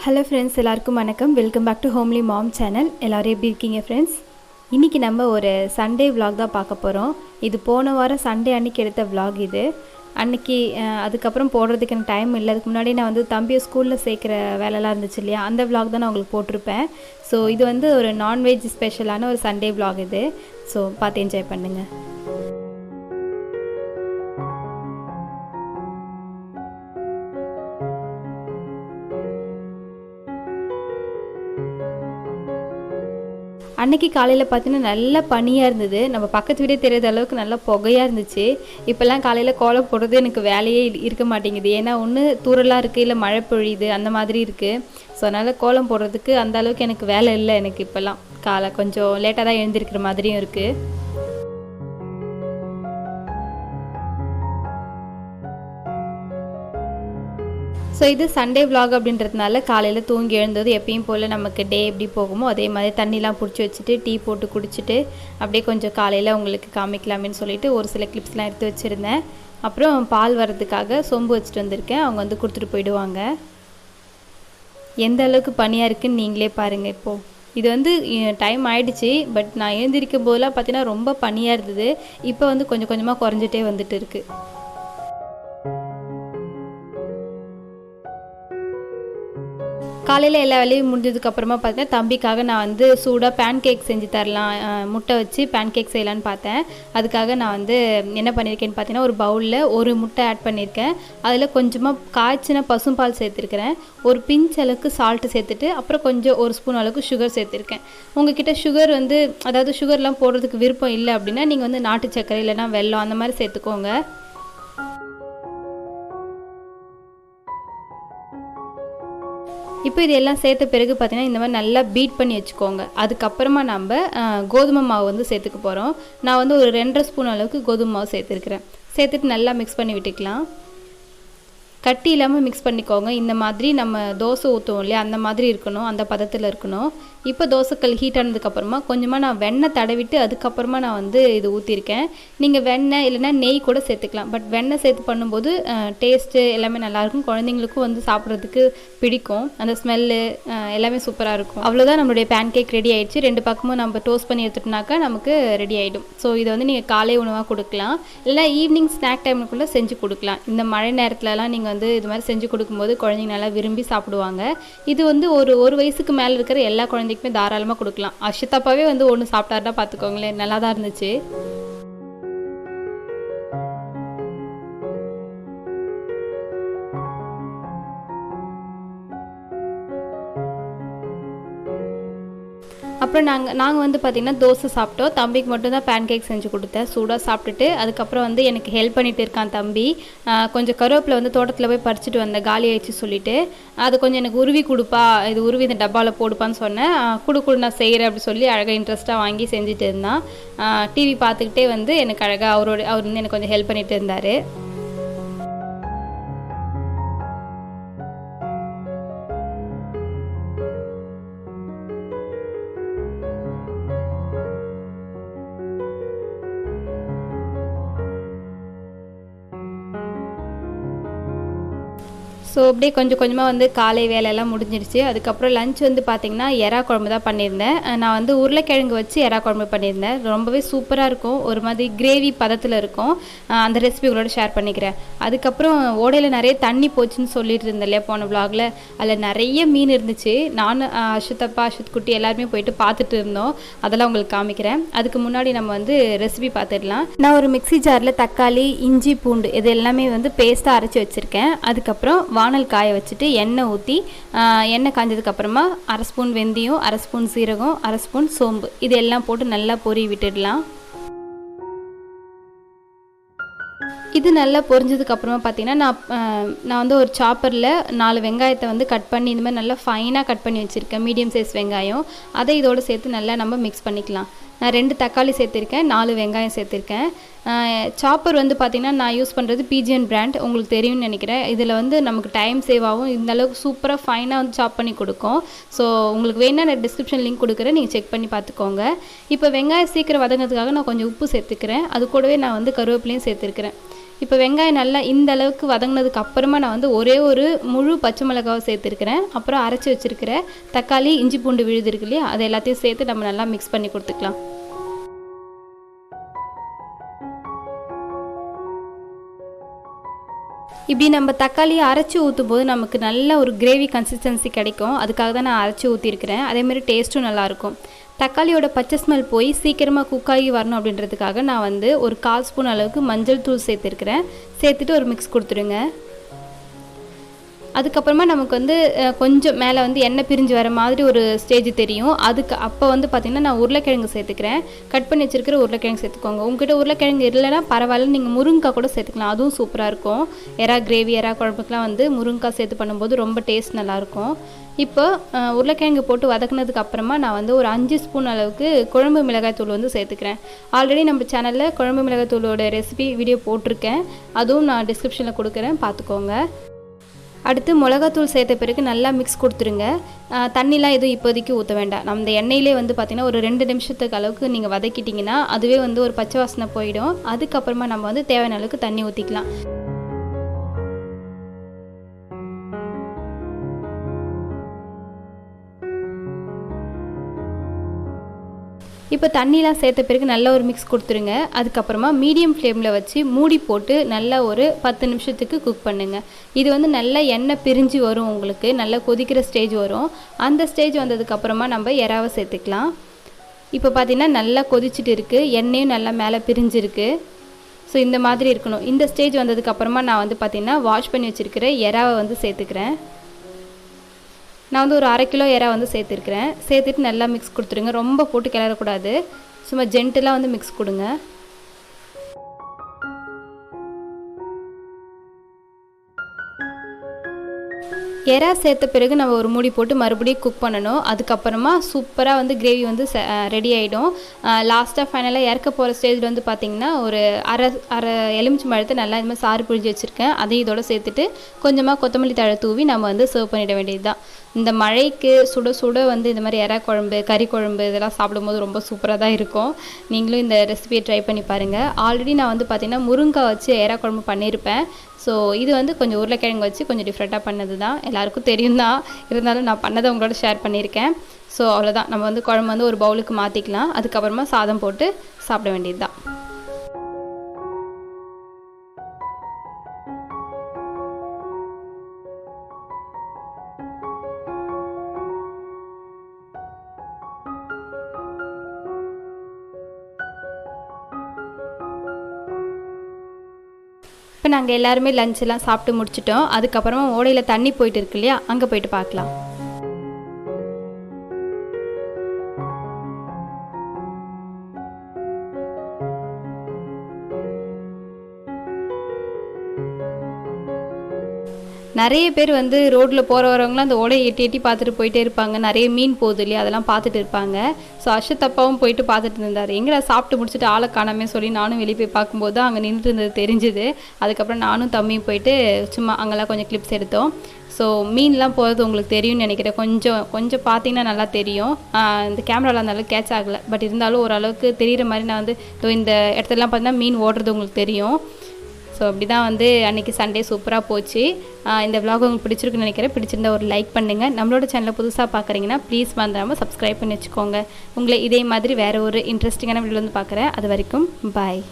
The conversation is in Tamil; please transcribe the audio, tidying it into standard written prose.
ஹலோ ஃப்ரெண்ட்ஸ், எல்லாருக்கும் வணக்கம். Welcome back to homely mom channel. எல்லோரும் எப்படி இருக்கீங்க ஃப்ரெண்ட்ஸ்? இன்றைக்கி நம்ம ஒரு சண்டே விலாக் தான் பார்க்க போகிறோம். இது போன வாரம் சண்டே அன்றைக்கி எடுத்த விலாக் இது. அன்றைக்கி அதுக்கப்புறம் போடுறதுக்கு எனக்கு டைம் இல்லை. அதுக்கு முன்னாடி நான் வந்து தம்பியை ஸ்கூலில் சேர்க்குற வேலைலாம் இருந்துச்சு இல்லையா, அந்த விலாக் தான் நான் உங்களுக்கு போட்டிருப்பேன். ஸோ இது வந்து ஒரு நான்வெஜ் ஸ்பெஷலான ஒரு சண்டே விலாக் இது. ஸோ பார்த்து என்ஜாய் பண்ணுங்கள். அன்றைக்கி காலையில் பார்த்தீங்கன்னா நல்லா பனியாக இருந்தது. நம்ம பக்கத்து வீடே தெரியாத அளவுக்கு நல்லா புகையாக இருந்துச்சு. இப்போல்லாம் காலையில் கோலம் போடுறது எனக்கு வேலையே இருக்க மாட்டேங்குது. ஏன்னா ஒன்று தூரலாக இருக்குது, இல்லை மழை பொழியுது, அந்த மாதிரி இருக்குது. ஸோ அதனால் கோலம் போடுறதுக்கு அந்த அளவுக்கு எனக்கு வேலை இல்லை. எனக்கு இப்போல்லாம் கொஞ்சம் லேட்டாக தான் எழுந்திருக்கிற மாதிரியும் இருக்குது. ஸோ இது சண்டே விலாக் அப்படின்றதுனால காலையில் தூங்கி எழுந்தது எப்பயும் போல் நமக்கு டே எப்படி போகுமோ அதே மாதிரி தண்ணிலாம் பிடிச்சி வச்சுட்டு டீ போட்டு குடிச்சிட்டு அப்படியே கொஞ்சம் காலையில் உங்களுக்கு காமிக்கலாமேன்னு சொல்லிட்டு ஒரு சில கிளிப்ஸ்லாம் எடுத்து வச்சுருந்தேன். அப்புறம் பால் வர்றதுக்காக சொம்பு வச்சுட்டு வந்திருக்கேன். அவங்க வந்து கொடுத்துட்டு போயிடுவாங்க. எந்த அளவுக்கு பனியாக இருக்குதுன்னு நீங்களே பாருங்கள். இப்போது இது வந்து டைம் ஆகிடுச்சு. பட் நான் எழுந்திருக்கும் போதெல்லாம் பார்த்தீங்கன்னா ரொம்ப பனியாக இருந்தது. இப்போ வந்து கொஞ்சம் கொஞ்சமாக குறைஞ்சிட்டே வந்துட்டு இருக்குது. காலையில் எல்லா வேலையும் முடிஞ்சதுக்கப்புறமா பார்த்தீங்கன்னா தம்பிக்காக நான் வந்து சூடாக பேன் கேக் செஞ்சு தரலாம், முட்டை வச்சு பேன் கேக் செய்யலான்னு பார்த்தேன். அதுக்காக நான் வந்து என்ன பண்ணியிருக்கேன்னு பார்த்தீங்கன்னா ஒரு பவுலில் ஒரு முட்டை ஆட் பண்ணியிருக்கேன். அதில் கொஞ்சமாக காய்ச்சின பசும்பால் சேர்த்துருக்கிறேன். ஒரு பிஞ்ச் அளவுக்கு சால்ட்டு சேர்த்துட்டு அப்புறம் கொஞ்சம் ஒரு ஸ்பூன் அளவுக்கு சுகர் சேர்த்துருக்கேன். உங்ககிட்ட சுகர் வந்து அதாவது சுகர்லாம் போடுறதுக்கு விருப்பம் இல்லை அப்படின்னா நீங்கள் வந்து நாட்டு சர்க்கரை இல்லைனா வெல்லம் அந்த மாதிரி சேர்த்துக்கோங்க. இப்போ இது எல்லாம் சேர்த்த பிறகு பார்த்திங்கன்னா இந்த மாதிரி நல்லா பீட் பண்ணி வச்சுக்கோங்க. அதுக்கப்புறமா நம்ம கோதுமை மாவு வந்து சேர்த்துக்க போகிறோம். நான் வந்து ஒரு 2.5 ஸ்பூன் அளவுக்கு கோதுமை மாவு சேர்த்துருக்குறேன். சேர்த்துட்டு நல்லா மிக்ஸ் பண்ணி விட்டுக்கலாம். கட்டி இல்லாமல் மிக்ஸ் பண்ணிக்கோங்க. இந்த மாதிரி நம்ம தோசை ஊற்றுவோம் இல்லையா, அந்த மாதிரி இருக்கணும், அந்த பதத்தில் இருக்கணும். இப்போ தோசைக்கல் ஹீட் ஆனதுக்கப்புறமா கொஞ்சமாக நான் வெண்ணெய் தடவிட்டு அதுக்கப்புறமா நான் வந்து இது ஊற்றிருக்கேன். நீங்கள் வெண்ணெய் இல்லைனா நெய் கூட சேர்த்துக்கலாம். பட் வெண்ணெய் சேர்த்து பண்ணும்போது டேஸ்ட்டு எல்லாமே நல்லாயிருக்கும். குழந்தைங்களுக்கும் வந்து சாப்பிட்றதுக்கு பிடிக்கும். அந்த ஸ்மெல்லு எல்லாமே சூப்பராக இருக்கும். அவ்வளோதான், நம்மளுடைய பேன் கேக் ரெடி ஆகிடுச்சு. 2 பக்கமும் நம்ம டோஸ்ட் பண்ணி எடுத்துட்டோம்னாக்கா நமக்கு ரெடி ஆகிடும். ஸோ இதை வந்து நீங்கள் காலை உணவாக கொடுக்கலாம், இல்லை ஈவினிங் ஸ்நாக் டைமுக்குள்ளே செஞ்சு கொடுக்கலாம். இந்த மழை நேரத்துலலாம் நீங்கள் வந்து இது மாதிரி செஞ்சு கொடுக்கும்போது குழந்தைங்க நல்லா விரும்பி சாப்பிடுவாங்க. இது வந்து ஒரு வயசுக்கு மேலே இருக்கிற எல்லா குழந்தைக்குமே தாராளமாக கொடுக்கலாம். அஷிதாப்பாவே வந்து ஒன்று சாப்பிட்டாருன்னா பார்த்துக்கோங்களேன், நல்லா தான் இருந்துச்சு. அப்புறம் நாங்கள் வந்து பார்த்திங்கன்னா தோசை சாப்பிட்டோம். தம்பிக்கு மட்டும் தான் பேன் கேக் செஞ்சு கொடுத்தேன். சூடாக சாப்பிட்டுட்டு அதுக்கப்புறம் வந்து எனக்கு ஹெல்ப் பண்ணிகிட்டு இருக்கான் தம்பி. கொஞ்சம் கருவேப்பிலை வந்து தோட்டத்தில் போய் பறிச்சுட்டு வந்தேன், காலி ஆயிடுச்சு சொல்லிவிட்டு. அது கொஞ்சம் எனக்கு உருவி கொடுப்பா, இது உருவி இந்த டப்பாவில் போடுப்பான்னு சொன்னேன். குடு நான் செய்கிறேன் அப்படி சொல்லி அழகாக இன்ட்ரெஸ்ட்டாக வாங்கி செஞ்சுட்டு இருந்தான். டிவி பார்த்துக்கிட்டே வந்து எனக்கு அழகாக அவர் வந்து எனக்கு கொஞ்சம் ஹெல்ப் பண்ணிகிட்டு இருந்தார். ஸோ அப்படியே கொஞ்சம் கொஞ்சமாக வந்து காலை வேலையெல்லாம் முடிஞ்சிருச்சு. அதுக்கப்புறம் லஞ்ச் வந்து பார்த்திங்கன்னா எறா குழம்பு தான் பண்ணியிருந்தேன். நான் வந்து உருளைக்கிழங்கு வச்சு எறா குழம்பு பண்ணியிருந்தேன். ரொம்பவே சூப்பராக இருக்கும், ஒரு மாதிரி கிரேவி பதத்தில் இருக்கும். அந்த ரெசிபி உங்களோட ஷேர் பண்ணிக்கிறேன். அதுக்கப்புறம் ஓடையில் நிறைய தண்ணி போச்சுன்னு சொல்லிட்டு இருந்தேன் இல்லையா போன விலாகில், அதில் நிறைய மீன் இருந்துச்சு. நானும் அஷத் குட்டி எல்லாருமே போயிட்டு பார்த்துட்டு இருந்தோம். அதெல்லாம் உங்களுக்கு காமிக்கிறேன். அதுக்கு முன்னாடி நம்ம வந்து ரெசிபி பார்த்துடலாம். நான் ஒரு மிக்ஸி ஜாரில் தக்காளி, இஞ்சி, பூண்டு இது எல்லாமே வந்து பேஸ்ட்டாக அரைச்சி வச்சுருக்கேன். அதுக்கப்புறம் வானல் காய வச்சுட்டு எண்ணெய் ஊற்றி எண்ணெய் காஞ்சதுக்கப்புறமா 1/2 ஸ்பூன் வெந்தயம், 1/2 ஸ்பூன் சீரகம், 1/2 ஸ்பூன் சோம்பு இது எல்லாம் போட்டு நல்லா பொரி விட்டுடலாம். இது நல்லா பொரிஞ்சதுக்கப்புறமா பார்த்திங்கன்னா நான் வந்து ஒரு சாப்பரில் 4 வெங்காயத்தை வந்து கட் பண்ணி இந்த மாதிரி நல்லா ஃபைனாக கட் பண்ணி வச்சுருக்கேன். மீடியம் சைஸ் வெங்காயம். அதை இதோடு சேர்த்து நல்லா நம்ம மிக்ஸ் பண்ணிக்கலாம். நான் 2 தக்காளி சேர்த்துருக்கேன், 4 வெங்காயம் சேர்த்துருக்கேன். சாப்பர் வந்து பார்த்திங்கன்னா நான் யூஸ் பண்ணுறது பிஜிஎன் பிராண்ட், உங்களுக்கு தெரியும்னு நினைக்கிறேன். இதில் வந்து நமக்கு டைம் சேவ் ஆகும். இந்தளவுக்கு சூப்பராக ஃபைனாக வந்து சாப் பண்ணி கொடுக்கும். ஸோ உங்களுக்கு வேணால் நான் டிஸ்கிரிப்ஷன் லிங்க் கொடுக்குறேன், நீங்கள் செக் பண்ணி பார்த்துக்கோங்க. இப்போ வெங்காயம் சீக்கிரம் வதங்கிறதுக்காக நான் கொஞ்சம் உப்பு சேர்த்துக்கிறேன். அது கூடவே நான் வந்து கருவேப்பிலையும் சேர்த்துருக்கிறேன். இப்போ வெங்காயம் நல்லா இந்த அளவுக்கு வதங்கினதுக்கு அப்புறமா நான் வந்து ஒரே ஒரு முழு பச்சை மிளகாவை சேர்த்துருக்கிறேன். அப்புறம் அரைச்சி வச்சுருக்கிற தக்காளி, இஞ்சி பூண்டு விழுது இருக்கு இல்லையா, அது எல்லாத்தையும் சேர்த்து நம்ம நல்லா மிக்ஸ் பண்ணி கொடுத்துக்கலாம். இப்படி நம்ம தக்காளியை அரைச்சி ஊற்றும் போது நமக்கு நல்ல ஒரு கிரேவி கன்சிஸ்டன்சி கிடைக்கும். அதுக்காக தான் நான் அரைச்சி ஊற்றிருக்கிறேன். அதேமாதிரி டேஸ்ட்டும் நல்லாயிருக்கும். தக்காளியோட பச்சை ஸ்மெல் போய் சீக்கிரமாக குக்காகி வரணும் அப்படின்றதுக்காக நான் வந்து ஒரு 1/4 ஸ்பூன் அளவுக்கு மஞ்சள் தூள் சேர்த்துருக்கிறேன். சேர்த்துட்டு ஒரு மிக்ஸ் கொடுத்துருங்க. அதுக்கப்புறமா நமக்கு வந்து கொஞ்சம் மேலே வந்து எண்ணெய் பிரிஞ்சு வர மாதிரி ஒரு ஸ்டேஜ் தெரியும். அப்போ வந்து பார்த்திங்கன்னா நான் உருளைக்கிழங்கு சேர்த்துக்கிறேன். கட் பண்ணி வச்சுருக்கிற உருளைக்கிழங்கு சேர்த்துக்கோங்க. உங்கள்கிட்ட உருளைக்கிழங்கு இல்லைன்னா பரவாயில்ல, நீங்கள் முருங்கைக்காய் கூட சேர்த்துக்கலாம். அதுவும் சூப்பராக இருக்கும். எறா கிரேவி, எறா குழம்புக்கெலாம் வந்து முருங்கைக்காய் சேர்த்து பண்ணும்போது ரொம்ப டேஸ்ட் நல்லாயிருக்கும். இப்போ உருளைக்கிழங்கு போட்டு வதக்குனதுக்கு அப்புறமா நான் வந்து ஒரு 5 ஸ்பூன் அளவுக்கு குழம்பு மிளகாய் தூள் வந்து சேர்த்துக்கிறேன். ஆல்ரெடி நம்ம சேனலில் குழம்பு மிளகாய் தூளோட ரெசிபி வீடியோ போட்டிருக்கேன். அதுவும் நான் டிஸ்கிரிப்ஷனில் கொடுக்குறேன், பார்த்துக்கோங்க. அடுத்து மிளகாத்தூள் சேர்த்த பிறகு நல்லா மிக்ஸ் கொடுத்துருங்க. தண்ணிலாம் எதுவும் இப்போதைக்கு ஊற்ற வேண்டாம். நம்ம இந்த எண்ணெயிலே வந்து பார்த்திங்கன்னா ஒரு 2 நிமிஷத்துக்கு அளவுக்கு நீங்கள் வதக்கிட்டிங்கன்னா அதுவே வந்து ஒரு பச்சை வாசனை போயிடும். அதுக்கப்புறமா நம்ம வந்து தேவையான அளவுக்கு தண்ணி ஊற்றிக்கலாம். இப்போ தண்ணிலாம் சேர்த்த பிறகு நல்ல ஒரு மிக்ஸ் கொடுத்துருங்க. அதுக்கப்புறமா மீடியம் ஃப்ளேமில் வச்சு மூடி போட்டு நல்லா ஒரு 10 நிமிஷத்துக்கு குக் பண்ணுங்கள். இது வந்து நல்லா எண்ணெய் பிரிஞ்சு வரும், உங்களுக்கு நல்லா கொதிக்கிற ஸ்டேஜ் வரும். அந்த ஸ்டேஜ் வந்ததுக்கப்புறமா நம்ம எறாவை சேர்த்துக்கலாம். இப்போ பார்த்திங்கன்னா நல்லா கொதிச்சுட்டு இருக்குது, எண்ணெயும் நல்லா மேலே பிரிஞ்சிருக்கு. ஸோ இந்த மாதிரி இருக்கணும். இந்த ஸ்டேஜ் வந்ததுக்கப்புறமா நான் வந்து பார்த்திங்கன்னா வாஷ் பண்ணி வச்சுருக்கிற எறாவை வந்து சேர்த்துக்கிறேன். நான் வந்து ஒரு 1/2 கிலோ எறா வந்து சேர்த்துருக்கிறேன். சேர்த்துட்டு நல்லா மிக்ஸ் கொடுத்துருங்க. ரொம்ப போட்டு கிளறக்கூடாது, சும்மா ஜென்டலாக வந்து மிக்ஸ் கொடுங்க. எறா சேர்த்த பிறகு நம்ம ஒரு மூடி போட்டு மறுபடியும் குக் பண்ணணும். அதுக்கப்புறமா சூப்பராக வந்து கிரேவி வந்து ரெடி ஆகிடும். லாஸ்ட்டாக ஃபைனலாக இறக்க போகிற ஸ்டேஜில் வந்து பார்த்திங்கன்னா ஒரு அரை எலுமிச்சை பழத்தை நல்லா இந்த மாதிரி சாறு பிழிஞ்சு வச்சுருக்கேன். அதையும் இதோட சேர்த்துட்டு கொஞ்சமாக கொத்தமல்லி தழை தூவி நம்ம வந்து சர்வ் பண்ணிட வேண்டியது தான். இந்த மழைக்கு சுட சுட வந்து இந்த மாதிரி எறா குழம்பு, கறி குழம்பு இதெல்லாம் சாப்பிடும்போது ரொம்ப சூப்பராக தான் இருக்கும். நீங்களும் இந்த ரெசிபியை ட்ரை பண்ணி பாருங்கள். ஆல்ரெடி நான் வந்து பார்த்திங்கன்னா முருங்காய் வச்சு எறா குழம்பு பண்ணியிருப்பேன். ஸோ இது வந்து கொஞ்சம் உருளைக்கிழங்கு வச்சு கொஞ்சம் டிஃப்ரெண்ட்டாக பண்ணது தான். எல்லாருக்கும் தெரியும் தான், இருந்தாலும் நான் பண்ணதை உங்களோட ஷேர் பண்ணியிருக்கேன். ஸோ அவ்வளோதான். நம்ம வந்து குழம்பு வந்து ஒரு பவுலுக்கு மாற்றிக்கலாம். அதுக்கப்புறமா சாதம் போட்டு சாப்பிட வேண்டியது தான். இப்போ நாங்கள் எல்லாருமே லஞ்செல்லாம் சாப்பிட்டு முடிச்சிட்டோம். அதுக்கப்புறமா ஓடையில் தண்ணி போயிட்டு இருக்கு இல்லையா, அங்கே போயிட்டு பார்க்கலாம். நிறைய பேர் வந்து ரோட்டில் போகிற வரவங்களாம் அந்த ஓடையை எட்டி எட்டி பார்த்துட்டு போயிட்டே இருப்பாங்க. நிறைய மீன் போகுது இல்லையா, அதெல்லாம் பார்த்துட்டு இருப்பாங்க. ஸோ அஷத்தப்பாவும் போயிட்டு பார்த்துட்டு இருந்தார். எங்கடா சாப்பிட்டு முடிச்சுட்டு ஆளை காணாமே சொல்லி நானும் வெளியே போய் பார்க்கும்போது தான் அங்கே நின்றுட்டு இருந்தது தெரிஞ்சுது. அதுக்கப்புறம் நானும் தம்பியும் போயிட்டு சும்மா அங்கெல்லாம் கொஞ்சம் கிளிப்ஸ் எடுத்தோம். ஸோ மீன்லாம் போகிறது உங்களுக்கு தெரியும்னு நினைக்கிறேன். கொஞ்சம் பார்த்தீங்கன்னா நல்லா தெரியும். இந்த கேமராவில் இருந்தாலும் கேட்ச் ஆகலை, பட் இருந்தாலும் ஓரளவுக்கு தெரிகிற மாதிரி நான் வந்து இந்த இடத்துலலாம் பார்த்தீங்கன்னா மீன் ஓடுறது உங்களுக்கு தெரியும். ஸோ அப்படி தான் வந்து அன்றைக்கி சண்டே சூப்பராக போச்சு. இந்த விலாக் உங்களுக்கு பிடிச்சிருக்குன்னு நினைக்கிறேன். பிடிச்சிருந்தா ஒரு லைக் பண்ணுங்கள். நம்மளோட சேனலை புதுசாக பார்க்குறீங்கன்னா ப்ளீஸ் வந்துடாமல் சப்ஸ்கிரைப் பண்ணி வச்சுக்கோங்க. உங்களை இதே மாதிரி வேறு ஒரு இன்ட்ரெஸ்டிங்கான வீடியோ வந்து பார்க்குறேன். அது வரைக்கும் பாய்.